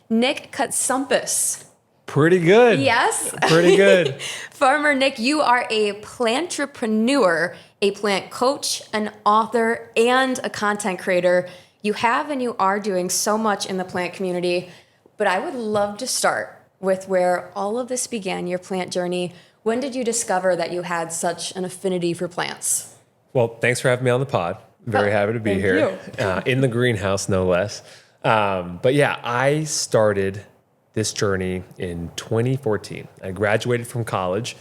Nick Katsumpis. Pretty good. Yes. Pretty good. Farmer Nick, you are a plantrepreneur, a plant coach, an author, and a content creator. You have and you are doing so much in the plant community, but I would love to start with where all of this began, your plant journey. When did you discover that you had such an affinity for plants? Well, thanks for having me on the pod. Very happy to be thank here. In the greenhouse, no less. But yeah, I started this journey in 2014. I graduated from college,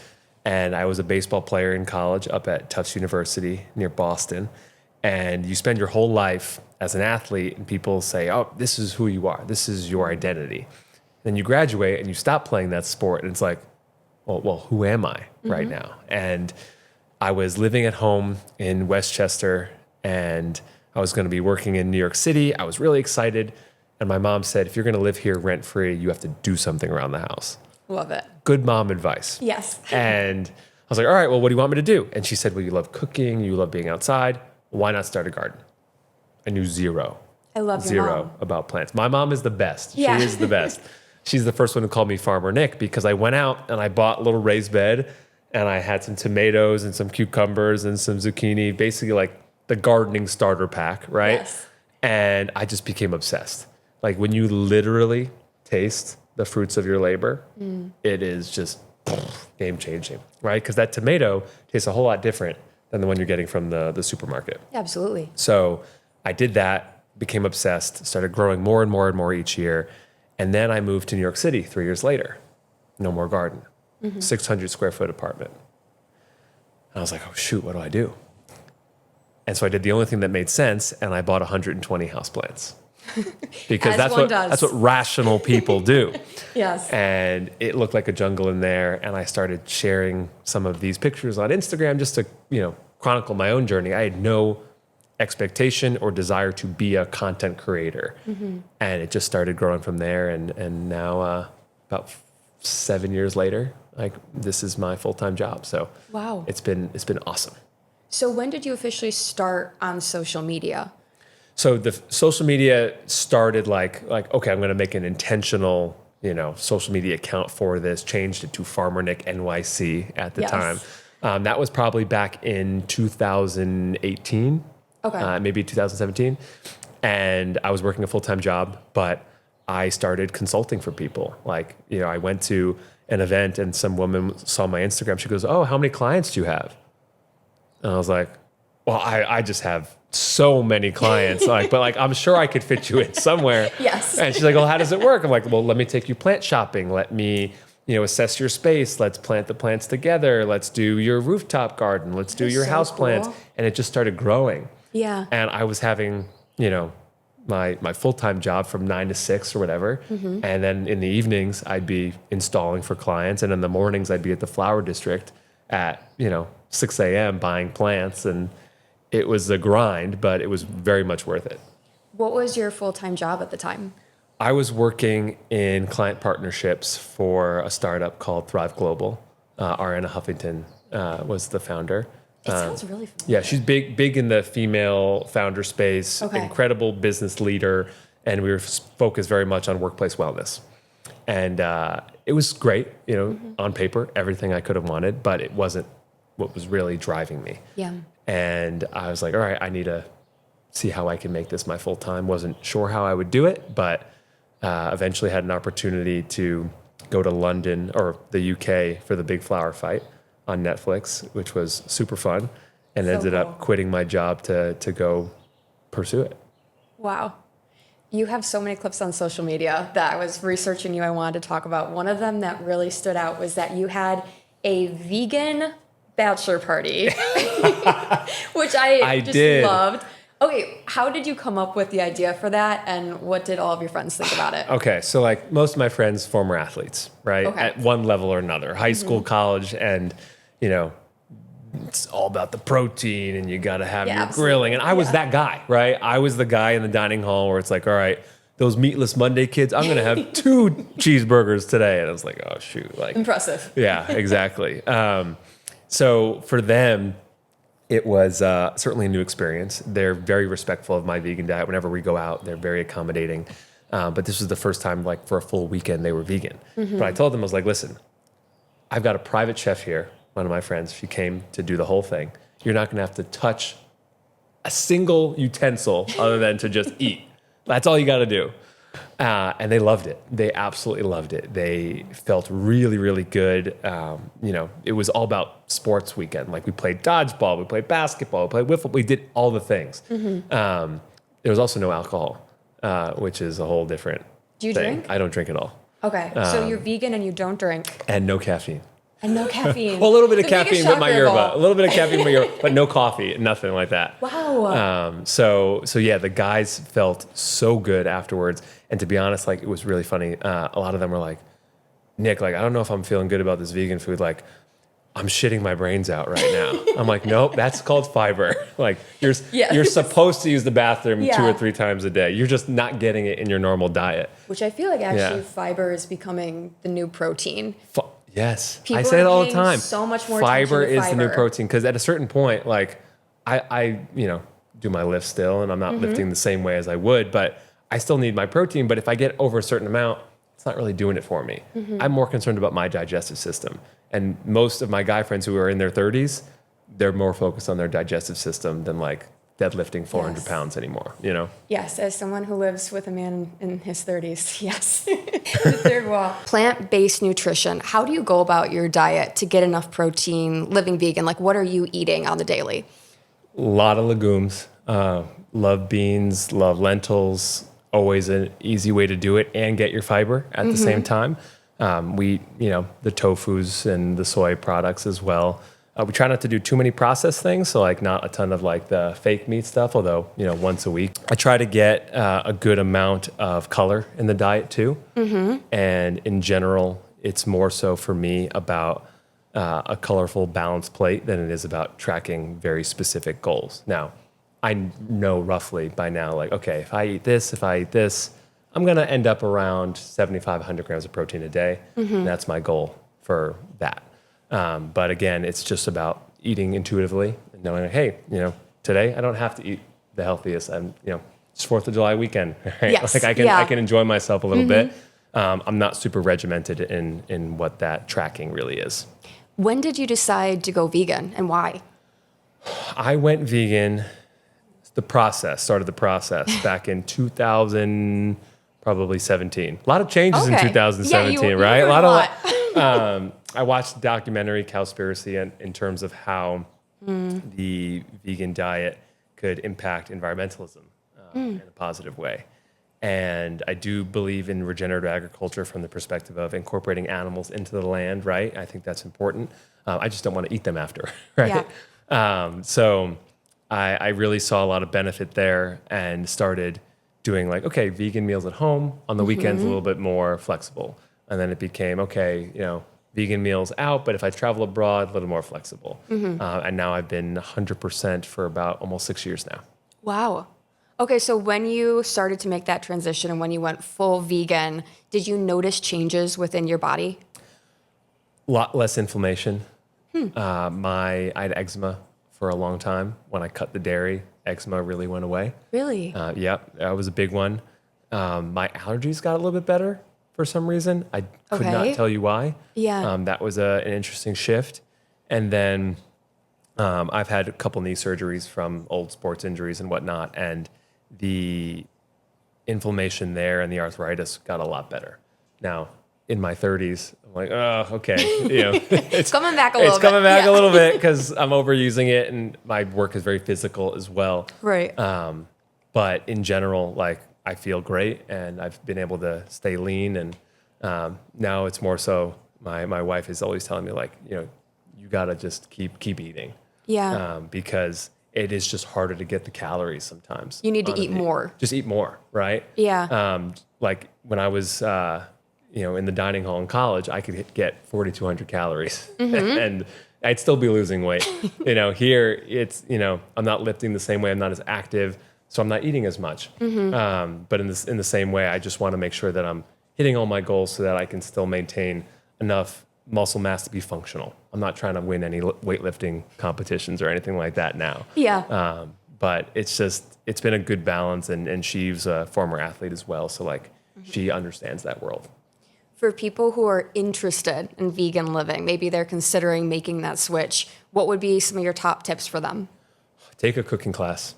and I was a baseball player in college up at Tufts University near Boston. And you spend your whole life as an athlete, and people say, oh, this is who you are. This is your identity. Then you graduate, and you stop playing that sport, and it's like, well, who am I right now? And I was living at home in Westchester, and I was going to be working in New York City. I was really excited. And my mom said, if you're going to live here rent-free, you have to do something around the house. Love it. Good mom advice. Yes. And I was like, all right, well, what do you want me to do? And she said, well, you love cooking. You love being outside. Why not start a garden? I knew zero. I love your Zero mom. about plants. My mom is the best. Yeah. She is the best. She's the first one to call me Farmer Nick because I went out and I bought a little raised bed and I had some tomatoes and some cucumbers and some zucchini, basically like the gardening starter pack, right? Yes. And I just became obsessed. Like when you literally taste the fruits of your labor, it is just game changing, right? Because that tomato tastes a whole lot different than the one you're getting from the supermarket. Absolutely. So I did that, became obsessed, started growing more and more and more each year. And then I moved to New York City 3 years later. No more garden, 600 square foot apartment. And I was like, oh shoot, what do I do? And so I did the only thing that made sense, and I bought 120 houseplants. Because As that's one what does. that's what rational people do. Yes. And it looked like a jungle in there, and I started sharing some of these pictures on Instagram just to, chronicle my own journey. I had no expectation or desire to be a content creator. And it just started growing from there, and now about 7 years later, like this is my full-time job. So Wow. it's been awesome. So when did you officially start on social media? So the social media started like okay, I'm going to make an intentional, social media account for this. Changed it to Farmer Nick NYC at the Yes. time. That was probably back in 2018, Okay. maybe 2017, and I was working a full-time job, but I started consulting for people. Like, I went to an event and some woman saw my Instagram. She goes, "Oh, how many clients do you have?" And I was like, well, I just have so many clients, but I'm sure I could fit you in somewhere. Yes. And she's like, well, how does it work? I'm like, well, let me take you plant shopping. Let me, assess your space. Let's plant the plants together. Let's do your rooftop garden. Let's do That's your so house plants. cool. And it just started growing. Yeah. And I was having, my full-time job from 9 to 6 or whatever. And then in the evenings, I'd be installing for clients. And in the mornings, I'd be at the flower district at, 6 a.m. buying plants. And it was a grind, but it was very much worth it. What was your full-time job at the time? I was working in client partnerships for a startup called Thrive Global. Ariana Huffington was the founder. It sounds really familiar. Yeah, she's big in the female founder space, Okay. incredible business leader, and we were focused very much on workplace wellness. And it was great, on paper, everything I could have wanted, but it wasn't what was really driving me. Yeah. And I was like, all right, I need to see how I can make this my full time. Wasn't sure how I would do it, but eventually had an opportunity to go to London or the UK for the big flower fight on Netflix, which was super fun, and So ended cool. up quitting my job to go pursue it. Wow. You have so many clips on social media that I was researching you. I wanted to talk about. One of them that really stood out was that you had a vegan bachelor party, which I just did. loved. Okay, how did you come up with the idea for that, and what did all of your friends think about it? Okay, so like most of my friends, former athletes, right? Okay. At one level or another, high school, college, and it's all about the protein and you got to have Yeah, your grilling. And I was absolutely. that guy, right? I was the guy in the dining hall where it's like, all right, those meatless Monday kids, I'm going to have 2 cheeseburgers today. And I was like, oh shoot. Like, Impressive. yeah, exactly. So for them, it was certainly a new experience. They're very respectful of my vegan diet. Whenever we go out, they're very accommodating. But this was the first time, like for a full weekend, they were vegan. But I told them, I was like, listen, I've got a private chef here, one of my friends. She came to do the whole thing. You're not going to have to touch a single utensil other than to just eat. That's all you got to do. And they loved it. They absolutely loved it. They felt really, really good. It was all about sports weekend. Like we played dodgeball, we played basketball, we played wiffle. We did all the things. There was also no alcohol, which is a whole different Do you thing. drink? I don't drink at all. Okay, so you're vegan and you don't drink. And no caffeine. And no caffeine. Well, a little bit of The caffeine biggest with my shocker of yerba. all. A little bit of caffeine with my yerba, but no coffee, nothing like that. Wow. So yeah, the guys felt so good afterwards. And to be honest, like it was really funny. A lot of them were like, Nick, like, I don't know if I'm feeling good about this vegan food. Like, I'm shitting my brains out right now. I'm like, nope, that's called fiber. Like you're supposed to use the bathroom 2 or 3 times a day. You're just not getting it in your normal diet. Which I feel like actually fiber is becoming the new protein. Yes, People I say it are all the paying time. so much more fiber attention to is the new fiber. protein because at a certain point, like I do my lift still, and I'm not lifting the same way as I would, but I still need my protein. But if I get over a certain amount, it's not really doing it for me. I'm more concerned about my digestive system, and most of my guy friends who are in their 30s, they're more focused on their digestive system than like deadlifting 400 pounds anymore. Yes, as someone who lives with a man in his 30s, yes. The third wall. Plant-based nutrition. How do you go about your diet to get enough protein, living vegan? Like, what are you eating on the daily? A lot of legumes. Love beans, love lentils. Always an easy way to do it and get your fiber at the same time. We, the tofus and the soy products as well. We try not to do too many processed things, so like not a ton of like the fake meat stuff, although, once a week. I try to get a good amount of color in the diet too. And in general, it's more so for me about a colorful, balanced plate than it is about tracking very specific goals. Now, I know roughly by now, like, okay, if I eat this, I'm going to end up around 7,500 grams of protein a day. And that's my goal for that. But again, it's just about eating intuitively and knowing, like, hey, today I don't have to eat the healthiest. It's 4th of July weekend, right? Yes. Like I can enjoy myself a little bit. I'm not super regimented in what that tracking really is. When did you decide to go vegan and why? I went vegan. Started the process back in 2000, probably 17. A lot of changes in 2017, right? A lot. I watched the documentary Cowspiracy in terms of how the vegan diet could impact environmentalism in a positive way. And I do believe in regenerative agriculture from the perspective of incorporating animals into the land, right? I think that's important. I just don't want to eat them after, right? So I really saw a lot of benefit there and started doing like, okay, vegan meals at home, on the weekends a little bit more flexible. And then it became, okay, vegan meals out, but if I travel abroad, a little more flexible. And now I've been 100% for about almost 6 years now. Wow. Okay, so when you started to make that transition and when you went full vegan, did you notice changes within your body? A lot less inflammation. I had eczema for a long time. When I cut the dairy, eczema really went away. Really? Yep, that was a big one. My allergies got a little bit better for some reason. I could not tell you why. Yeah. That was an interesting shift. And then I've had a couple knee surgeries from old sports injuries and whatnot, and the inflammation there and the arthritis got a lot better. Now, in my 30s, I'm like, oh, okay. It's coming back a little bit. It's coming back a little bit because I'm overusing it, and my work is very physical as well. Right. But in general, like, I feel great, and I've been able to stay lean. And now it's more so my wife is always telling me, like, you got to just keep eating. Yeah. Because it is just harder to get the calories sometimes. You need to eat more. Just eat more, right? Yeah. Like when I was, in the dining hall in college, I could get 4,200 calories and I'd still be losing weight. Here it's, I'm not lifting the same way. I'm not as active, so I'm not eating as much. But in the same way, I just want to make sure that I'm hitting all my goals so that I can still maintain enough muscle mass to be functional. I'm not trying to win any weightlifting competitions or anything like that now. Yeah. But it's been a good balance, and she's a former athlete as well. So like she understands that world. For people who are interested in vegan living, maybe they're considering making that switch, what would be some of your top tips for them? Take a cooking class.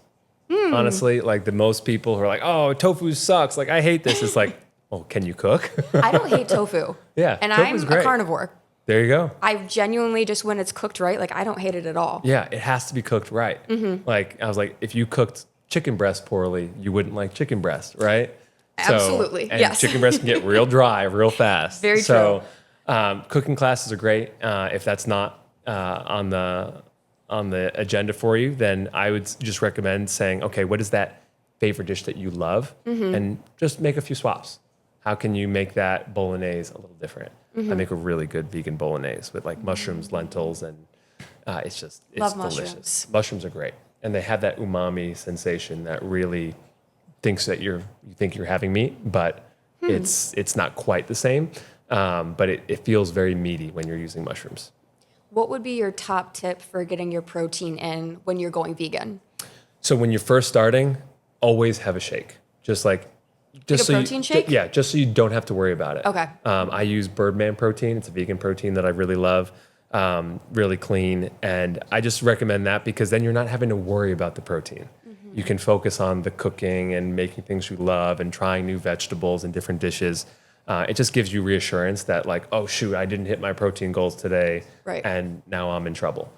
Honestly, like the most people who are like, oh, tofu sucks. Like, I hate this. It's like, well, can you cook? I don't hate tofu. Yeah, And tofu's I'm great. a carnivore. There you go. I genuinely just, when it's cooked right, like I don't hate it at all. Yeah, it has to be cooked right. Like, I was like, if you cooked chicken breast poorly, you wouldn't like chicken breast, right? Absolutely, And yes. chicken breast can get real dry real fast. Very so, cooking classes are great. If that's not on the agenda for you, then I would just recommend saying, okay, what is that favorite dish that you love? And just make a few swaps. How can you make that bolognese a little different? I make a really good vegan bolognese with like mushrooms, lentils, and it's Love delicious. mushrooms. Mushrooms are great, and they have that umami sensation that really thinks that you think you're having meat, but it's not quite the same. But it feels very meaty when you're using mushrooms. What would be your top tip for getting your protein in when you're going vegan? So when you're first starting, always have a shake. Just a protein shake? Yeah, just so you don't have to worry about it. Okay. I use Birdman protein. It's a vegan protein that I really love, really clean. And I just recommend that because then you're not having to worry about the protein. You can focus on the cooking and making things you love and trying new vegetables and different dishes. It just gives you reassurance that like, oh shoot, I didn't hit my protein goals today, Right. and now I'm in trouble.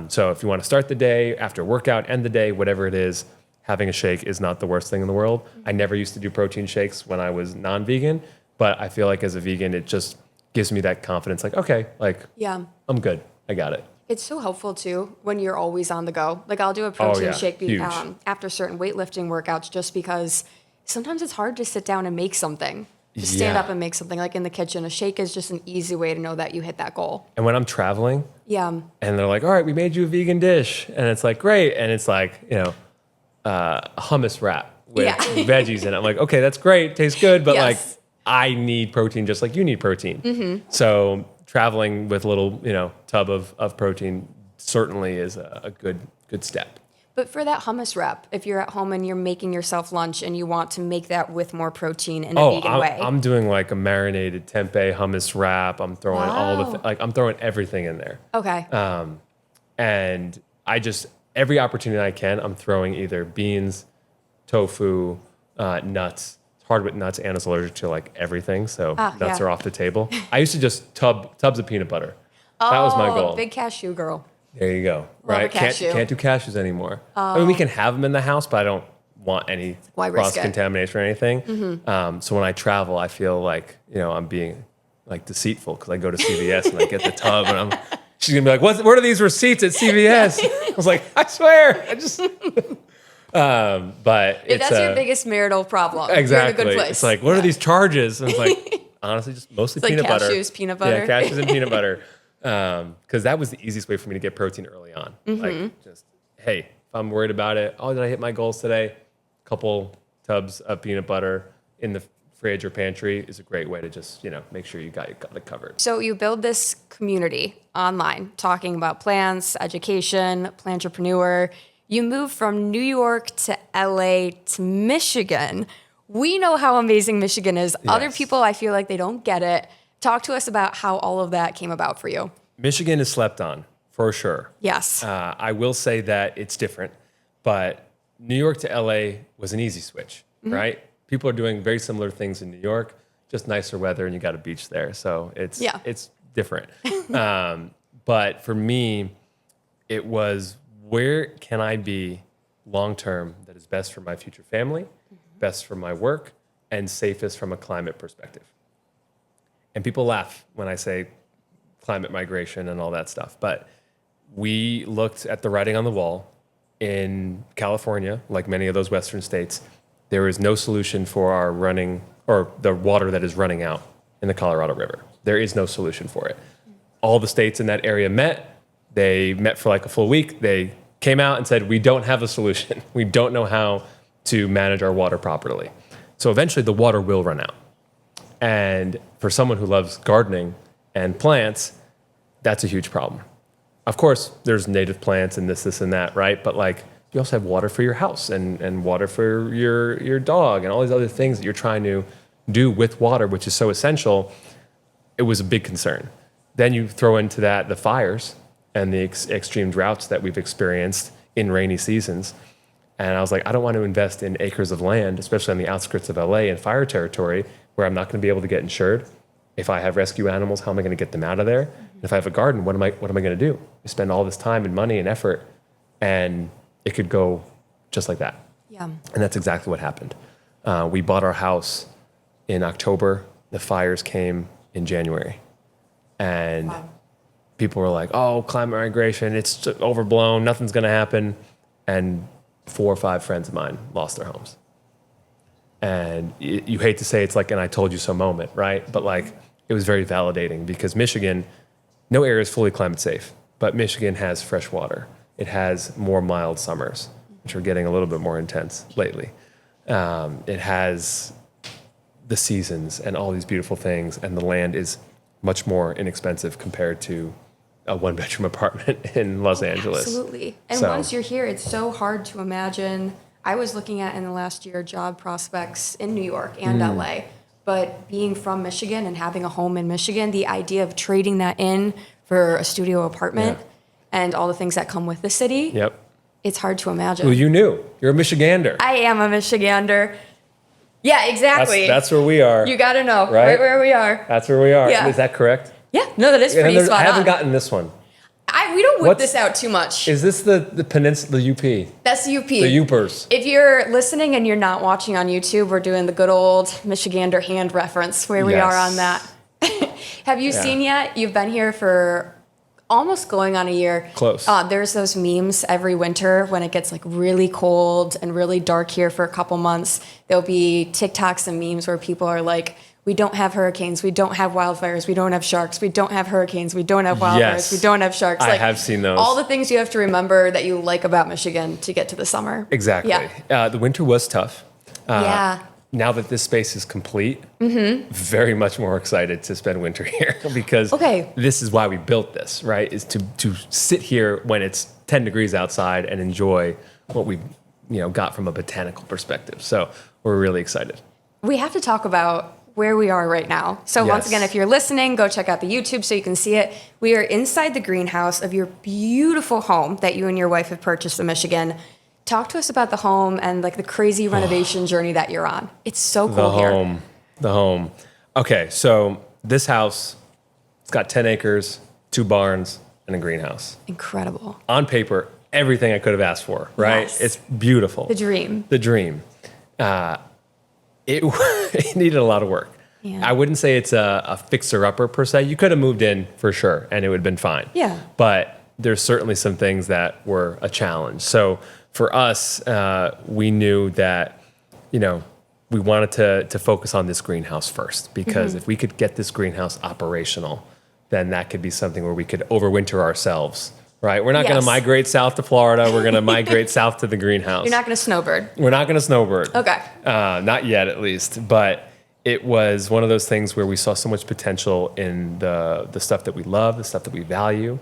So if you want to start the day, after workout, end the day, whatever it is, having a shake is not the worst thing in the world. I never used to do protein shakes when I was non-vegan, but I feel like as a vegan, it just gives me that confidence. Like, okay, like Yeah. I'm good. I got it. It's so helpful too when you're always on the go. Like I'll do a protein yeah. shake Huge. After certain weightlifting workouts just because sometimes it's hard to sit down and make something. Just stand Yeah. up and make something like in the kitchen. A shake is just an easy way to know that you hit that goal. And when I'm traveling Yeah. and they're like, all right, we made you a vegan dish. And it's like, great. And it's like, a hummus wrap with Yeah. veggies in it. I'm like, okay, that's great. Tastes good. But Yes. like, I need protein just like you need protein. So traveling with a little, tub of protein certainly is a good step. But for that hummus wrap, if you're at home and you're making yourself lunch and you want to make that with more protein in a vegan way. I'm doing like a marinated tempeh hummus wrap. I'm throwing Wow. I'm throwing everything in there. Okay. And every opportunity I can, I'm throwing either beans, tofu, nuts. It's hard with nuts. Anna's allergic to like everything, so nuts yeah. are off the table. I used to just tubs of peanut butter. That was my goal. Big cashew girl. There you go. Love a Right? cashew. Can't do cashews anymore. I mean, we can have them in the house, but I don't want any Why risk it? cross contamination or anything. So when I travel, I feel like I'm being like deceitful because I go to CVS and I get the tub and she's gonna be like, "What are these receipts at CVS?" I was like, "I swear, I just." But If it's that's your biggest marital problem. exactly. You're in a good place. It's like, what are these charges? And it's like, honestly, just mostly It's like peanut butter. cashews, peanut butter. Yeah, cashews and peanut butter. Because that was the easiest way for me to get protein early on. Like, just, hey, if I'm worried about it, did I hit my goals today? Couple tubs of peanut butter in the fridge or pantry is a great way to just, make sure you got it covered. So you build this community online talking about plants, education, plantrepreneur. You move from New York to LA to Michigan. We know how amazing Michigan is. Other Yes. people, I feel like they don't get it. Talk to us about how all of that came about for you. Michigan is slept on, for sure. Yes. I will say that it's different, but New York to LA was an easy switch, right? People are doing very similar things in New York, just nicer weather, and you got a beach there, so it's different. But for me, it was where can I be long term that is best for my future family, best for my work, and safest from a climate perspective. And people laugh when I say climate migration and all that stuff. But we looked at the writing on the wall in California, like many of those Western states. There is no solution for our the water that is running out in the Colorado River. There is no solution for it. All the states in that area met. They met for like a full week. They came out and said, we don't have a solution. We don't know how to manage our water properly. So eventually the water will run out. And for someone who loves gardening and plants, that's a huge problem. Of course, there's native plants and this and that, right? But like you also have water for your house and water for your dog and all these other things that you're trying to do with water, which is so essential, it was a big concern. Then you throw into that the fires and the extreme droughts that we've experienced in rainy seasons. And I was like, I don't want to invest in acres of land, especially on the outskirts of LA in fire territory, where I'm not going to be able to get insured. If I have rescue animals, how am I going to get them out of there? And if I have a garden, what am I going to do? I spend all this time and money and effort, and it could go just like that. Yeah. And that's exactly what happened. We bought our house in October. The fires came in January. And people were like, oh, climate migration, it's overblown, nothing's going to happen. And 4 or 5 friends of mine lost their homes. And you hate to say it's like an I told you so moment, right? But like, it was very validating because Michigan, no area is fully climate safe, but Michigan has fresh water. It has more mild summers, which are getting a little bit more intense lately. It has the seasons and all these beautiful things, and the land is much more inexpensive compared to a 1-bedroom apartment in Los Angeles. Absolutely. And So- once you're here, it's so hard to imagine. I was looking at in the last year job prospects in New York and LA, but being from Michigan and having a home in Michigan, the idea of trading that in for a studio apartment and all the things that come with the city, Yep. it's hard to imagine. Well, you knew. You're a Michigander. I am a Michigander. Yeah, exactly. That's where we are. You got to know Right? right where we are. That's where we are. Yeah. Is that correct? Yeah, no, that is pretty I spot haven't on. gotten this one. We don't whip What's- this out too much. Is this the peninsula, the UP? That's the UP. The Upers. If you're listening and you're not watching on YouTube, we're doing the good old Michigander hand reference where we Yes. are on that. Have you seen yet? You've been here for almost going on a year. Close. There's those memes every winter when it gets like really cold and really dark here for a couple months. There'll be TikToks and memes where people are like, we don't have hurricanes, we don't have wildfires, we don't have sharks, we don't have hurricanes, we don't have wildfires, Yes. we don't have sharks. I have seen those. All the things you have to remember that you like about Michigan to get to the summer. Exactly. Yeah. The winter was tough. Yeah. Now that this space is complete, very much more excited to spend winter here because this is why we built this, right? Is to sit here when it's 10 degrees outside and enjoy what we got from a botanical perspective. So we're really excited. We have to talk about where we are right now. So once Yes. again, if you're listening, go check out the YouTube so you can see it. We are inside the greenhouse of your beautiful home that you and your wife have purchased in Michigan. Talk to us about the home and like the crazy renovation journey that you're on. It's so cool here. The home. Okay, so this house, it's got 10 acres, 2 barns, and a greenhouse. Incredible. On paper, everything I could have asked for, right? Yes. It's beautiful. The dream. The dream. It needed a lot of work. Yeah. I wouldn't say it's a fixer-upper per se. You could have moved in for sure, and it would have been fine. Yeah. But there's certainly some things that were a challenge. So for us, we knew that, we wanted to focus on this greenhouse first, because if we could get this greenhouse operational, then that could be something where we could overwinter ourselves, right? We're not going Yes. to migrate south to Florida. We're going to migrate south to the greenhouse. You're not going to snowbird. We're not going to snowbird. Okay. Not yet, at least. But it was one of those things where we saw so much potential in the stuff that we love, the stuff that we value.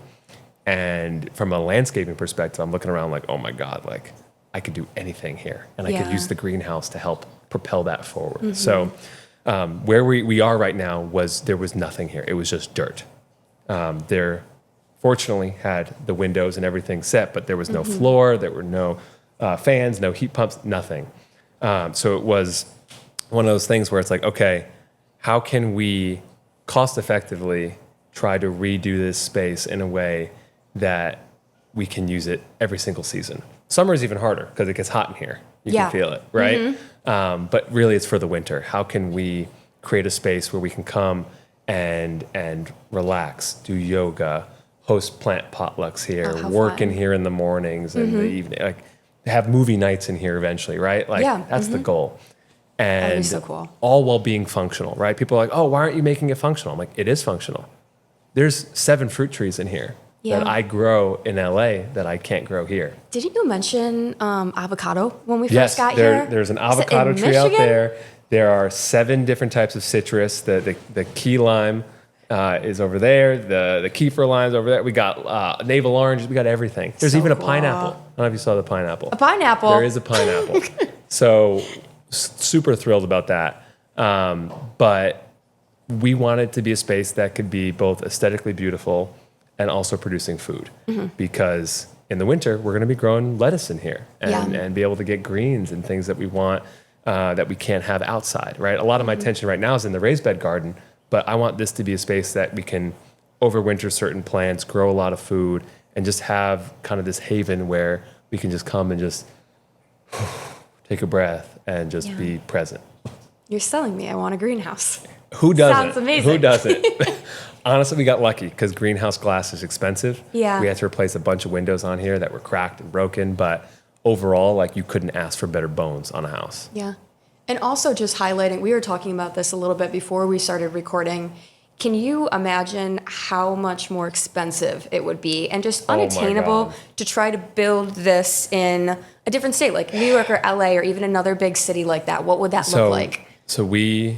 And from a landscaping perspective, I'm looking around like, oh my God, like I could do anything here. And I could Yeah. use the greenhouse to help propel that forward. So where we are right now there was nothing here. It was just dirt. There fortunately had the windows and everything set, but there was no floor, there were no fans, no heat pumps, nothing. So it was one of those things where it's like, okay, how can we cost effectively try to redo this space in a way that we can use it every single season? Summer is even harder because it gets hot in here. You Yeah. can feel it, right? But really it's for the winter. How can we create a space where we can come and relax, do yoga, host plant potlucks here, Oh, how work in fun. here in the mornings and the evening, like have movie nights in here eventually, right? Like Yeah, that's the goal. And That'd be so cool. all while being functional, right? People are like, oh, why aren't you making it functional? I'm like, it is functional. There's 7 fruit trees in here that Yeah. I grow in LA that I can't grow here. Didn't you mention avocado when we Yes, first got here? there's an Is it in avocado tree out Michigan? there. There are 7 different types of citrus. The key lime is over there. The kefir lime's over there. We got navel oranges. We got everything. There's So even a cool. pineapple. I don't know if you saw the pineapple. A pineapple. There is a pineapple. So super thrilled about that. But we wanted to be a space that could be both aesthetically beautiful and also producing food, because in the winter we're going to be growing lettuce in here and be able to get greens and things that we want that we can't have outside, right? A lot of my attention right now is in the raised bed garden, but I want this to be a space that we can overwinter certain plants, grow a lot of food, and just have kind of this haven where we can just come and just take a breath and just be present. You're selling me. I want a greenhouse. Who doesn't? Sounds amazing. Who doesn't? Honestly, we got lucky because greenhouse glass is expensive. Yeah. We had to replace a bunch of windows on here that were cracked and broken, but overall, like, you couldn't ask for better bones on a house. Yeah. And also just highlighting, we were talking about this a little bit before we started recording. Can you imagine how much more expensive it would be and just unattainable to try to build this in a different state like New York or LA or even another big city like that? What would that look like? So we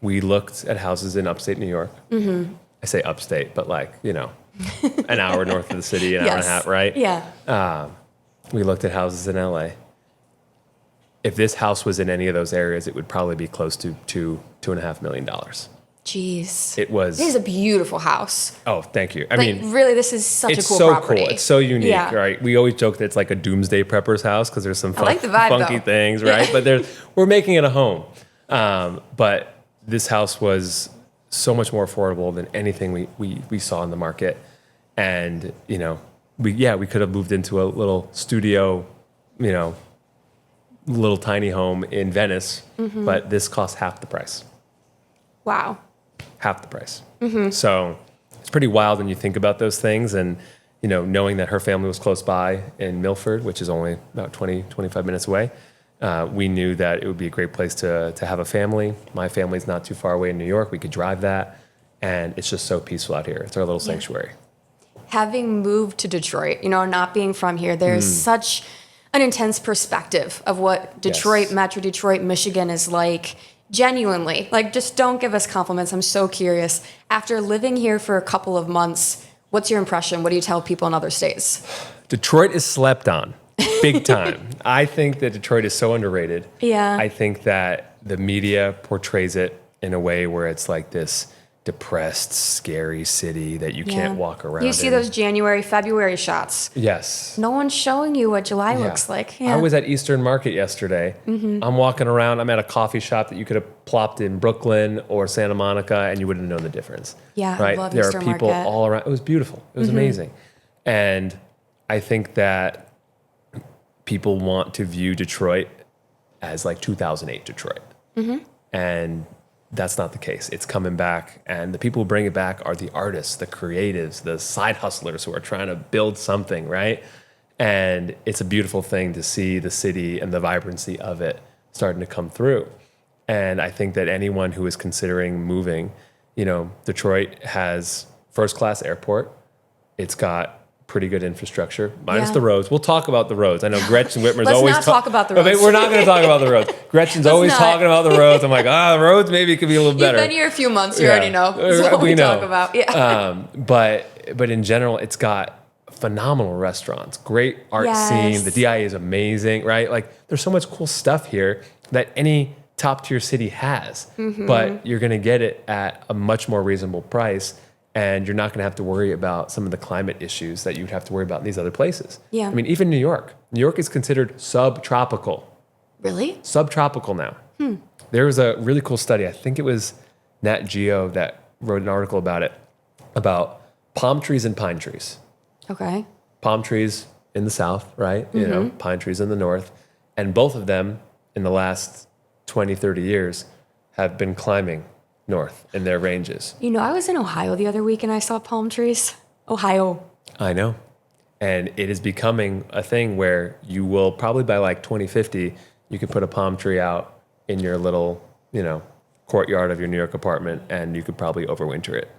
looked at houses in upstate New York. I say upstate, but like, you know, an hour north of the city, an hour and a half, right? Yeah. We looked at houses in LA. If this house was in any of those areas, it would probably be close to $2.5 million. Jeez. It was. It is a beautiful house. Oh, thank you. I Like, mean, really, this is such a it's cool so property. cool. It's so unique, Yeah. right? We always joke that it's like a doomsday prepper's house because there's some like the vibe, funky though. things, right? But we're making it a home. But this house was so much more affordable than anything we saw in the market. And, you know, we could have moved into a little studio, you know, little tiny home in Venice, but this cost half the price. Wow. Half the price. So it's pretty wild when you think about those things. And, you know, knowing that her family was close by in Milford, which is only about 25 minutes away, we knew that it would be a great place to have a family. My family's not too far away in New York. We could drive that. And it's just so peaceful out here. It's our little sanctuary. Having moved to Detroit, you know, not being from here, there's such an intense perspective of what Detroit, Metro Detroit, Michigan is like. Genuinely, like, just don't give us compliments. I'm so curious. After living here for a couple of months, what's your impression? What do you tell people in other states? Detroit is slept on big time. I think that Detroit is so underrated. Yeah. I think that the media portrays it in a way where it's like this depressed, scary city that you can't walk around You see in. those January, February shots. Yes. No one's showing you what July looks like. Yeah. I was at Eastern Market yesterday. I'm walking around. I'm at a coffee shop that you could have plopped in Brooklyn or Santa Monica, and you wouldn't have known the difference. Yeah, I right? love There Eastern are people Market. all around. It was beautiful. It was amazing. And I think that people want to view Detroit as like 2008 Detroit. And that's not the case. It's coming back, and the people who bring it back are the artists, the creatives, the side hustlers who are trying to build something, right? And it's a beautiful thing to see the city and the vibrancy of it starting to come through. And I think that anyone who is considering moving, you know, Detroit has first-class airport. It's got pretty good infrastructure, minus the roads. We'll talk about the roads. I know Gretchen Whitmer's Let's always not talk about the roads. We're not going to talk about the roads. Gretchen's always not. talking about the roads. I'm like, the roads maybe could be a little better. You've been here a few months. You already know. That's what we talk about. Yeah. But in general, it's got phenomenal restaurants, great art scene. The DIA is amazing, right? Like, there's so much cool stuff here that any top tier city has, but you're going to get it at a much more reasonable price. And you're not going to have to worry about some of the climate issues that you'd have to worry about in these other places. Yeah. I mean, even New York. New York is considered subtropical. Really? Subtropical now. There was a really cool study. I think it was Nat Geo that wrote an article about it, about palm trees and pine trees. Okay. Palm trees in the south, right? You know, pine trees in the north. And both of them in the last 20, 30 years have been climbing north in their ranges. You know, I was in Ohio the other week and I saw palm trees. Ohio. I know. And it is becoming a thing where you will probably by like 2050, you could put a palm tree out in your little, you know, courtyard of your New York apartment and you could probably overwinter it.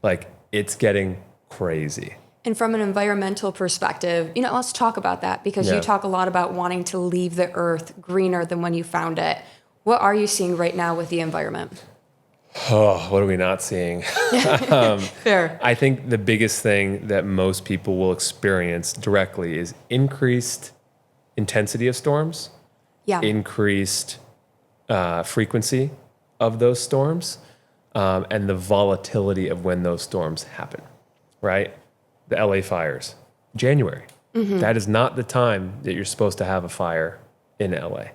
Like, it's getting crazy. And from an environmental perspective, you know, let's talk about that because you talk a lot about wanting to leave the earth greener than when you found it. What are you seeing right now with the environment? Oh, what are we not seeing? Fair. I think the biggest thing that most people will experience directly is increased intensity of storms, Yeah. increased frequency, of those storms and the volatility of when those storms happen, right? The LA fires, January. That is not the time that you're supposed to have a fire in LA.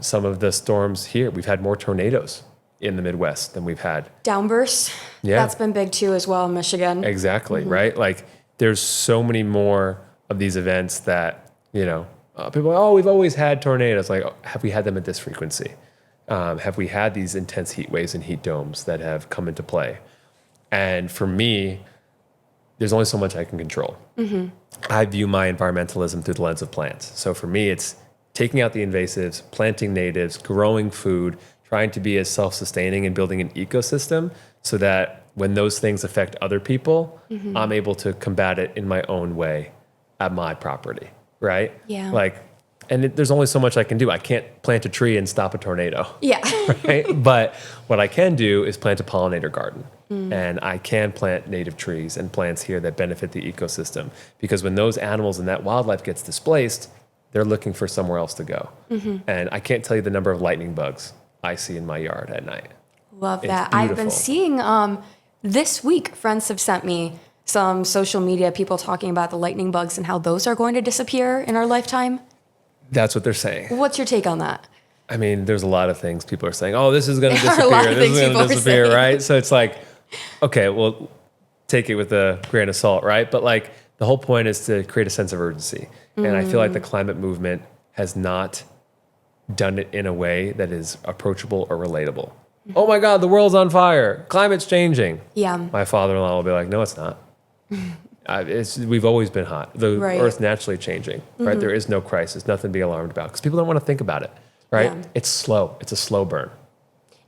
Some of the storms here, we've had more tornadoes in the Midwest than we've had. Downbursts. Yeah. That's been big too as well in Michigan. Exactly, right? Like there's so many more of these events that, people are like, oh, we've always had tornadoes. Like, have we had them at this frequency? Have we had these intense heat waves and heat domes that have come into play? And for me, there's only so much I can control. I view my environmentalism through the lens of plants. So for me, it's taking out the invasives, planting natives, growing food, trying to be as self-sustaining and building an ecosystem so that when those things affect other people, I'm able to combat it in my own way at my property, right? Yeah. There's only so much I can do. I can't plant a tree and stop a tornado. Yeah. Right? But what I can do is plant a pollinator garden. And I can plant native trees and plants here that benefit the ecosystem. Because when those animals and that wildlife gets displaced, they're looking for somewhere else to go. And I can't tell you the number of lightning bugs I see in my yard at night. Love that. It's I've been beautiful. seeing this week, friends have sent me some social media people talking about the lightning bugs and how those are going to disappear in our lifetime. That's what they're saying. What's your take on that? I mean, there's a lot of things people are saying. Oh, this is going to There are a lot disappear. of This things is going people to are disappear, saying. right? So it's like, okay, well, take it with a grain of salt, right? But like the whole point is to create a sense of urgency. And I feel like the climate movement has not done it in a way that is approachable or relatable. Oh my God, the world's on fire. Climate's changing. Yeah. My father-in-law will be like, no, it's not. We've always been hot. The Right. Earth's naturally changing, right? There is no crisis, nothing to be alarmed about because people don't want to think about it, right? Yeah. It's slow. It's a slow burn.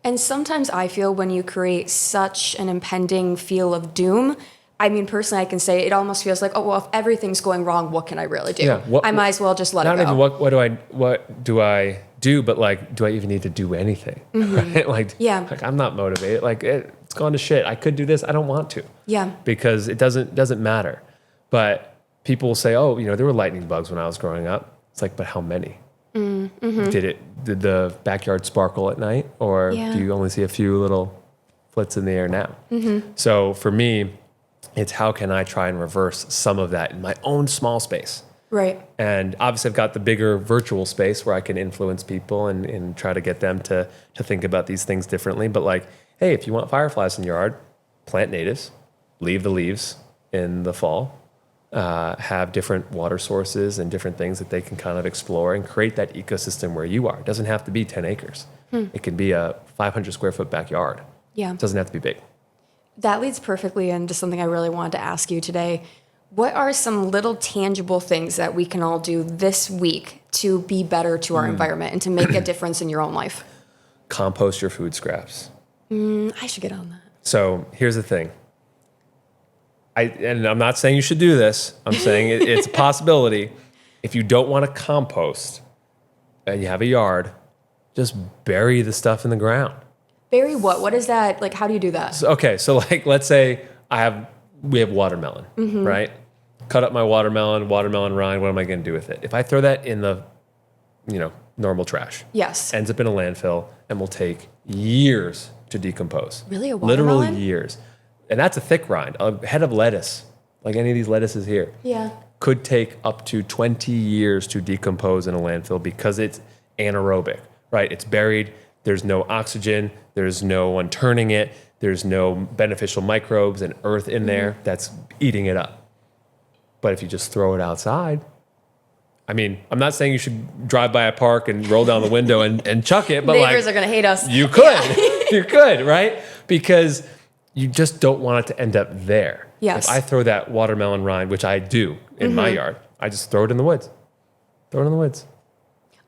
And sometimes I feel when you create such an impending feel of doom, I mean, personally, I can say it almost feels like, oh, well, if everything's going wrong, what can I really do? Yeah, I might as well just let it Not go. even what do I do, but like, do I even need to do anything? Right? Like, Yeah. like I'm not motivated. Like it's gone to shit. I could do this. I don't want to. Yeah. Because it doesn't matter. But people will say, oh, there were lightning bugs when I was growing up. It's like, but how many? Did the backyard sparkle at night, or Yeah. do you only see a few little flits in the air now? So for me, it's how can I try and reverse some of that in my own small space? Right. And obviously, I've got the bigger virtual space where I can influence people and try to get them to think about these things differently. But like, hey, if you want fireflies in your yard, plant natives, leave the leaves in the fall, have different water sources and different things that they can kind of explore and create that ecosystem where you are. It doesn't have to be 10 acres. It can be a 500 square foot backyard. Yeah. It doesn't have to be big. That leads perfectly into something I really wanted to ask you today. What are some little tangible things that we can all do this week to be better to our environment and to make a difference in your own life? Compost your food scraps. I should get on that. So here's the thing. And I'm not saying you should do this. I'm saying it's a possibility. If you don't want to compost and you have a yard, just bury the stuff in the ground. Bury what? What is that? Like, how do you do that? So like, let's say we have watermelon, right? Cut up my watermelon rind. What am I going to do with it? If I throw that in the, normal trash, Yes. ends up in a landfill and will take years to decompose. Really? A Literal watermelon? years. And that's a thick rind. A head of lettuce, like any of these lettuces here, Yeah. could take up to 20 years to decompose in a landfill because it's anaerobic, right? It's buried. There's no oxygen. There's no one turning it. There's no beneficial microbes and earth in there that's eating it up. But if you just throw it outside, I mean, I'm not saying you should drive by a park and roll down the window and chuck it, but Neighbors like, are going to hate us. you could. You could, right? Because you just don't want it to end up there. Yes. If I throw that watermelon rind, which I do in my yard, I just throw it in the woods. Throw it in the woods.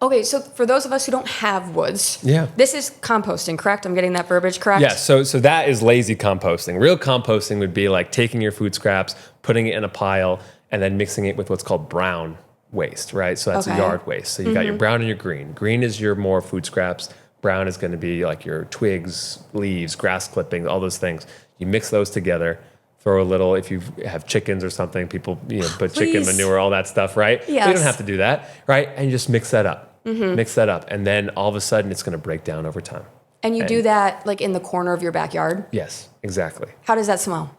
Okay, so for those of us who don't have woods, Yeah. this is composting, correct? I'm getting that verbiage correct? Yeah, so that is lazy composting. Real composting would be like taking your food scraps, putting it in a pile, and then mixing it with what's called brown waste, right? So that's a Okay. yard waste. So you got your brown and your green. Green is your more food scraps. Brown is going to be like your twigs, leaves, grass clippings, all those things. You mix those together. Throw a little, if you have chickens or something, people put chicken Please. manure, all that stuff, right? Yes. You don't have to do that, right? And you just mix that up. Mix that up. And then all of a sudden it's going to break down over time. And you do that like in the corner of your backyard? Yes, exactly. How does that smell?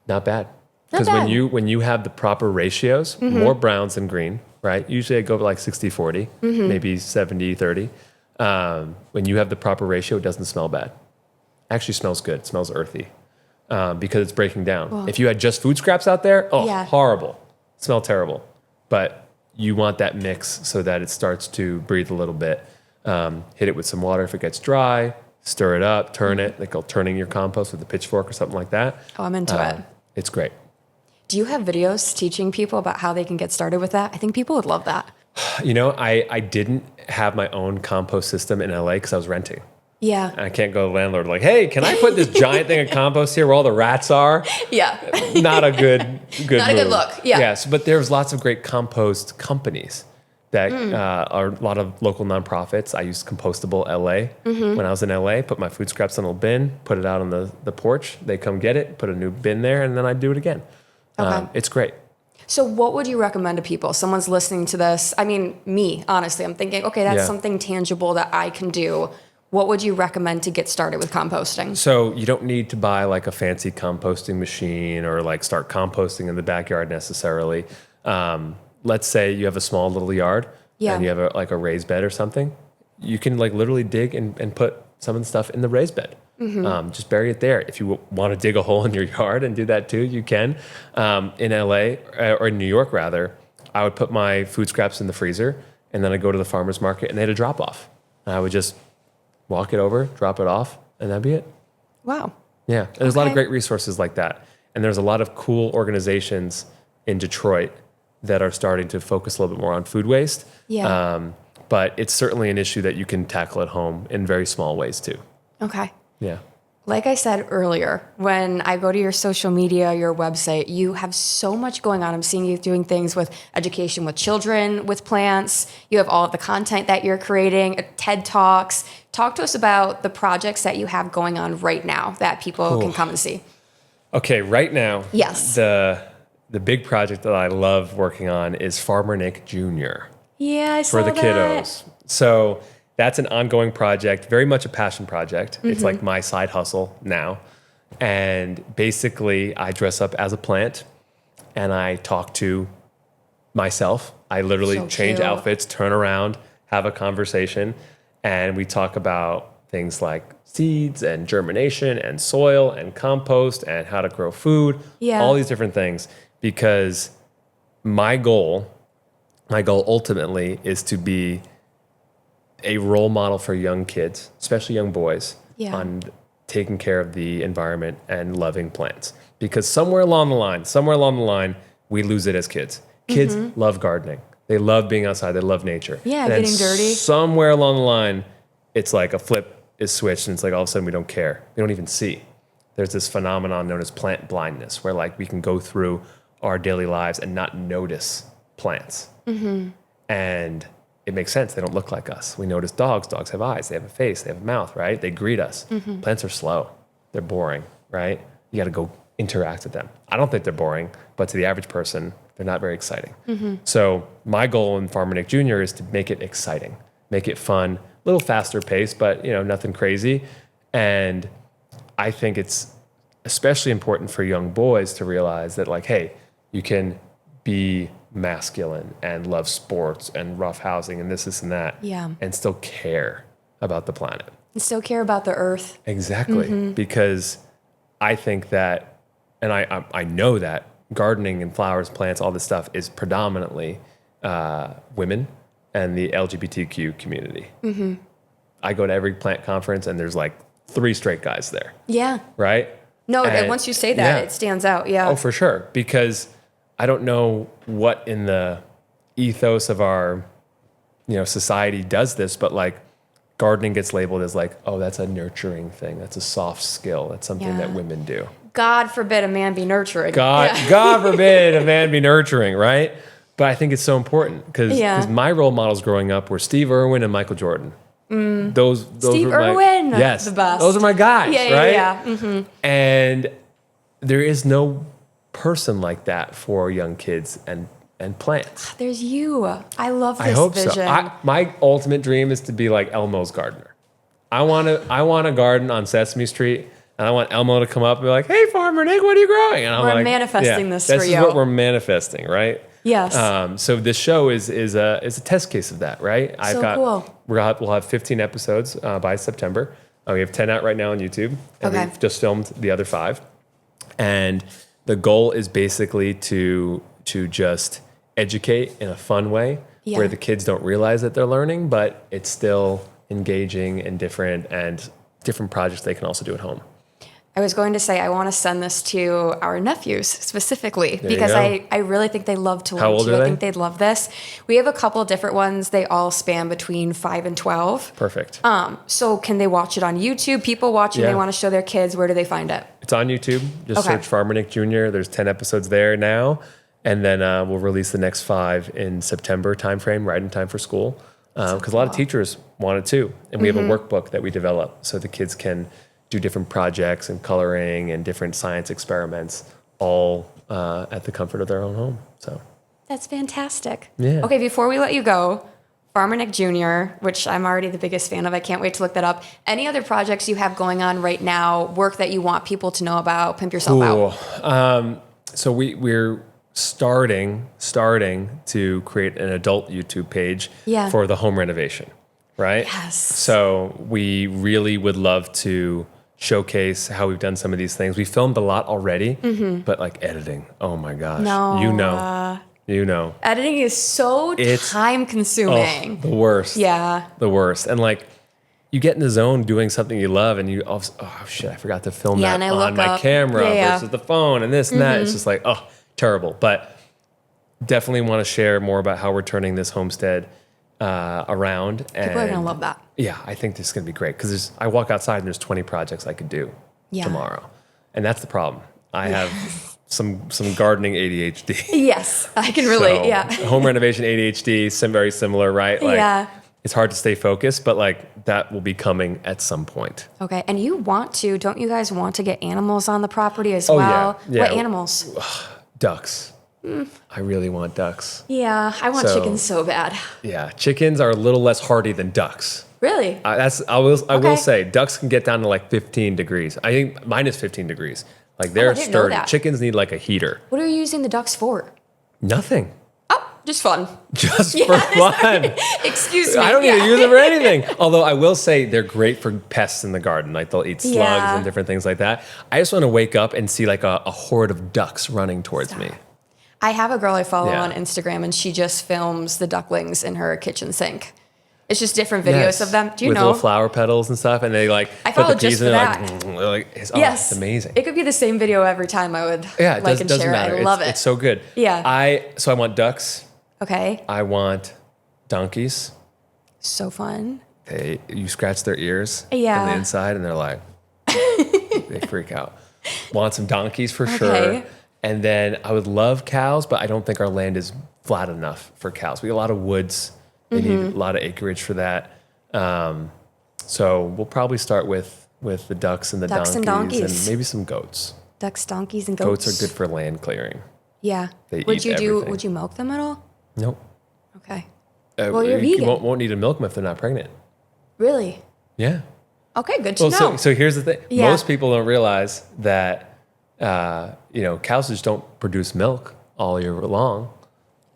Not bad. Not Because bad. when you have the proper ratios, more browns than green, right? Usually I go like 60-40, maybe 70-30. When you have the proper ratio, it doesn't smell bad. Actually smells good. It smells earthy because it's breaking down. If you had just food scraps out there, horrible. Smell terrible. But you want that mix so that it starts to breathe a little bit. Hit it with some water if it gets dry, stir it up, turn it. They call turning your compost with a pitchfork or something like that. Oh, I'm into it. It's great. Do you have videos teaching people about how they can get started with that? I think people would love that. You know, I didn't have my own compost system in LA because I was renting. Yeah. I can't go to the landlord like, hey, can I put this giant thing of compost here where all the rats are? Yeah. Not a good Not a good look. Yeah. Yes, but there's lots of great compost companies that are a lot of local nonprofits. I used Compostable LA when I was in LA, put my food scraps in a little bin, put it out on the porch. They come get it, put a new bin there, and then I do it again. Okay. It's great. So what would you recommend to people? Someone's listening to this. I mean, me, honestly, I'm thinking, okay, that's something tangible that I can do. What would you recommend to get started with composting? So you don't need to buy like a fancy composting machine or like start composting in the backyard necessarily. Let's say you have a small little yard and you have a raised bed or something. You can like literally dig and put some of the stuff in the raised bed. Just bury it there. If you want to dig a hole in your yard and do that too, you can. In LA or in New York rather, I would put my food scraps in the freezer and then I'd go to the farmer's market and they had a drop off. And I would just walk it over, drop it off, and that'd be it. Wow. Yeah. And there's a lot of great resources like that. And there's a lot of cool organizations in Detroit that are starting to focus a little bit more on food waste. Yeah. But it's certainly an issue that you can tackle at home in very small ways too. Okay. Yeah. Like I said earlier, when I go to your social media, your website, you have so much going on. I'm seeing you doing things with education with children, with plants. You have all of the content that you're creating, TED Talks. Talk to us about the projects that you have going on right now that people can come and see. Okay, right now, Yes. the big project that I love working on is Farmer Nick Jr. Yeah, I saw for the that. kiddos. So that's an ongoing project, very much a passion project. It's like my side hustle now. And basically, I dress up as a plant and I talk to myself. I literally change outfits, turn around, have a conversation, and we talk about things like seeds and germination and soil and compost and how to grow food, all these different things. Because my goal ultimately is to be a role model for young kids, especially young boys, on taking care of the environment and loving plants. Because somewhere along the line, we lose it as kids. Kids love gardening. They love being outside. They love nature. Yeah, and getting dirty. Somewhere along the line, it's like a flip is switched and it's like all of a sudden we don't care. We don't even see. There's this phenomenon known as plant blindness where like we can go through our daily lives and not notice plants. And it makes sense. They don't look like us. We notice dogs. Dogs have eyes. They have a face. They have a mouth, right? They greet us. Plants are slow. They're boring, right? You got to go interact with them. I don't think they're boring, but to the average person, they're not very exciting. So my goal in Farmer Nick Jr. is to make it exciting, make it fun, a little faster pace, but nothing crazy. And I think it's especially important for young boys to realize that like, hey, you can be masculine and love sports and rough housing and this and that and still care about the planet And still care about the earth. exactly because I think that and I know that gardening and flowers, plants, all this stuff is predominantly women and the LGBTQ community. I go to every plant conference and there's like 3 straight guys there, right? No, And once you say that, it stands out. Oh, for sure. Because I don't know what in the ethos of our, society does this, but like gardening gets labeled as like, oh, that's a nurturing thing. That's a soft skill. That's something that women do. God forbid a man be nurturing. God forbid a man be nurturing, right? But I think it's so important because my role models growing up were Steve Irwin and Michael Jordan. Those Steve were Irwin, yes, the best. Those are my guys, right? Yeah. And there is no person like that for young kids and plants. There's you. I love this I hope vision. so. My ultimate dream is to be like Elmo's gardener. I want a garden on Sesame Street, and I want Elmo to come up and be like, "Hey, Farmer Nick, what are you growing?" And I'm We're like, manifesting this for This is you. what we're manifesting, right? Yes. So this show is a test case of that, right? Cool. We'll have 15 episodes by September. We have 10 out right now on YouTube, and Okay. we've just filmed the other 5. And the goal is basically to just educate in a fun way, Yeah. where the kids don't realize that they're learning, but it's still engaging and different projects they can also do at home. I was going to say, I want to send this to our nephews specifically you because go. I really think they love to learn How old too. are I they? think they'd love this. We have a couple of different ones. They all span between 5 and 12. Perfect. So can they watch it on YouTube? People watching, Yeah. they want to show their kids. Where do they find it? It's on YouTube. Just Okay. search Farmer Nick Jr. There's 10 episodes there now. And then we'll release the next 5 in September timeframe, right in time for school. Because a lot of teachers want it too. And we have a workbook that we develop so the kids can do different projects and coloring and different science experiments all at the comfort of their own home. So That's fantastic. Yeah. Okay, before we let you go, Farmer Nick Jr., which I'm already the biggest fan of. I can't wait to look that up. Any other projects you have going on right now, work that you want people to know about, pimp yourself out? So we're starting to create an adult YouTube page Yeah. for the home renovation, right? Yes. So we really would love to showcase how we've done some of these things. We filmed a lot already, but like editing, oh my gosh. No. You know. Editing is so time consuming. The worst. Yeah. The worst. And like, you get in the zone doing something you love, and oh shit, I forgot to film Yeah, that and I on look my up. camera Yeah. versus the phone and this and that. It's just like, terrible. But definitely want to share more about how we're turning this homestead around. People are going to love that. Yeah, I think this is going to be great because I walk outside and there's 20 projects I could do tomorrow. And that's the problem. I have some gardening ADHD. Yes, I can relate. So, Yeah. Home renovation ADHD, very similar, right? Like, Yeah. It's hard to stay focused, but like that will be coming at some point. Okay. And don't you guys want to get animals on the property as well? Yeah. What animals? Ducks. I really want ducks. Yeah, I want chickens so bad. Yeah, chickens are a little less hardy than ducks. Really? I will say ducks can get down to like 15 degrees. I think minus 15 degrees. Like they're didn't know sturdy. that. Chickens need like a heater. What are you using the ducks for? Nothing. Oh, just fun. Just for fun. Excuse me. I don't need to use them for anything. Although I will say they're great for pests in the garden. Like they'll eat slugs and different things like that. I just want to wake up and see like a horde of ducks running towards me. I have a girl I follow Yeah. on Instagram, and she just films the ducklings in her kitchen sink. It's just different videos Yes. of them. Do you With know? little flower petals and stuff, and they like I put follow the peas just in for and they're like, Yes. it's amazing. It could be the same video every time. I would Yeah, it like and doesn't share matter. it. I love It's it. so good. Yeah. I want ducks. Okay. I want donkeys. So fun. You scratch their ears Yeah. on the inside, and they're like, they freak out. Want some donkeys for sure. Okay. And then I would love cows, but I don't think our land is flat enough for cows. We have a lot of woods. They need a lot of acreage for that. So we'll probably start with the ducks and the Ducks and donkeys donkeys. maybe some goats. Ducks, donkeys, and goats. Goats are good for land clearing. Yeah. They Would eat you everything. Would you milk them at all? Nope. Okay. Well, you're you vegan. won't need to milk them if they're not pregnant. Really? Yeah. Okay. Good to Well, know. so here's the thing. Yeah. Most people don't realize that, cows just don't produce milk all year long.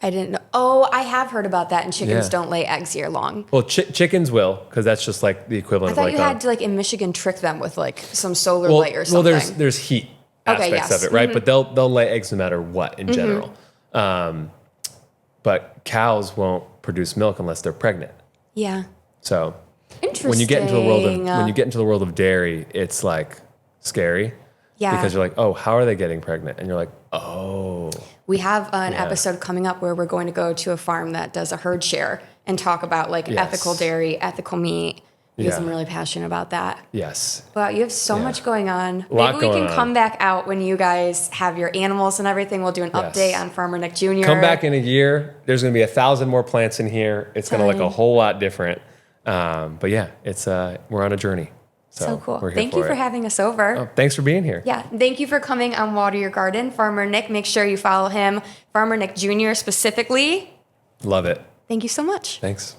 I didn't know. Oh, I have heard about that. And chickens Yeah. don't lay eggs year long. Well, chickens will, because that's just like the I equivalent thought of like you had to in Michigan trick them with some solar light or well, something. there's heat Okay, aspects yes. of it, right? But they'll lay eggs no matter what in general. But cows won't produce milk unless they're pregnant. Yeah. So Interesting. when you get into the world of dairy, it's like scary. Yeah. Because you're like, oh, how are they getting pregnant? And you're like, oh. We have an episode coming up where we're going to go to a farm that does a herd share and talk about ethical dairy, ethical meat, because I'm really passionate about that. Yes. Wow, you have so much going on. A lot Maybe we going can on. come back out when you guys have your animals and everything. We'll do an update on Farmer Nick Jr. Come back in a year. There's going to be 1,000 more plants in here. It's going to look a whole lot different. But yeah, it's we're on a journey. So cool. We're here Thank you for it. having us over. Oh, thanks for being here. Yeah, thank you for coming on Water Your Garden. Farmer Nick, make sure you follow him. Farmer Nick Jr. specifically. Love it. Thank you so much. Thanks.